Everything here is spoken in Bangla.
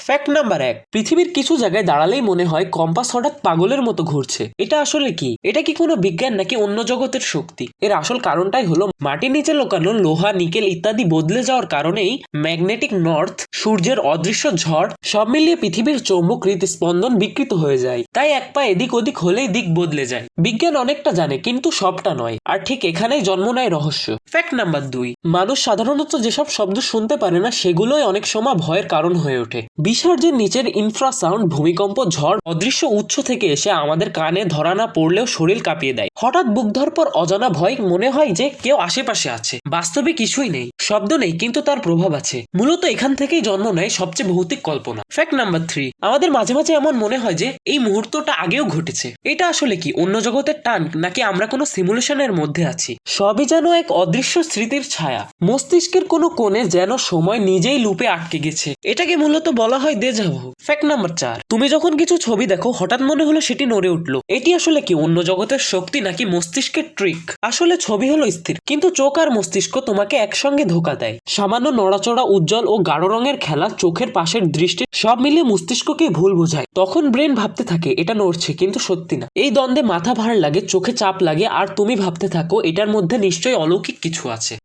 ফ্যাক্ট নাম্বার 1, পৃথিবীর কিছু জায়গায় দাঁড়ালেই মনে হয় কম্পাস হঠাৎ পাগলের মতো ঘুরছে। এটা আসলে কি? এটা কি কোনো বিজ্ঞান নাকি অন্য জগতের শক্তি? এর আসল কারণটাই হলো মাটির নিচে লোকানো লোহা, নিকেল ইত্যাদি বদলে যাওয়ার কারণেই ম্যাগনেটিক নর্থ, সূর্যের অদৃশ্য ঝড় সব মিলিয়ে পৃথিবীর চৌম্বক স্পন্দন বিকৃত হয়ে যায়। তাই এক পা এদিক ওদিক হলেই দিক বদলে যায়। বিজ্ঞান অনেকটা জানে কিন্তু সবটা নয়, আর ঠিক এখানেই জন্ম নেয় রহস্য। ফ্যাক্ট নাম্বার 2, মানুষ সাধারণত যেসব শব্দ শুনতে পারে না সেগুলোই অনেক সময় ভয়ের কারণ হয়ে ওঠে। বিসর্জের নিচের ইনফ্রাসাউন্ড, ভূমিকম্প, ঝড় অদৃশ্য উৎস থেকে এসে আমাদের কানে ধরা না পড়লেও শরীর কাঁপিয়ে দেয়। হঠাৎ বুক ধরপর অজানা ভয়, মনে হয় যে কেউ আশেপাশে আছে। বাস্তবে কিছুই নেই, শব্দ নেই, কিন্তু তার প্রভাব আছে। মূলত এখান থেকেই জন্ম নেয় সবচেয়ে ভৌতিক কল্পনা। ফ্যাক্ট নাম্বার 3, আমাদের মাঝে মাঝে এমন মনে হয় যে এই মুহূর্তটা আগেও ঘটেছে। এটা আসলে কি অন্য জগতের টান, নাকি আমরা কোনো সিমুলেশনের মধ্যে আছি? সবই যেন এক অদৃশ্য স্মৃতির ছায়া। মস্তিষ্কের কোনো কোণে যেন সময় নিজেই লুপে আটকে গেছে। এটাকে মূলত বলা হয় দেজা ভু। ফ্যাক্ট নাম্বার 4, তুমি যখন কিছু ছবি দেখো হঠাৎ মনে হলো সেটি নড়ে উঠলো। এটি আসলে কি অন্য জগতের শক্তি নাকি মস্তিষ্কের ট্রিক? আসলে ছবি হলো স্থির, কিন্তু চোখ আর মস্তিষ্ক তোমাকে একসঙ্গে ধোঁকা দেয়। সামান্য নড়াচড়া, উজ্জ্বল ও গাঢ় রঙের খেলা, চোখের পাশের দৃষ্টি সব মিলিয়ে মস্তিষ্ককে ভুল বোঝায়। তখন ব্রেন ভাবতে থাকে এটা নড়ছে, কিন্তু সত্যি না। এই দ্বন্দ্বে মাথা ভার লাগে, চোখে চাপ লাগে, আর তুমি ভাবতে থাকো এটার মধ্যে নিশ্চয়ই অলৌকিক কিছু আছে।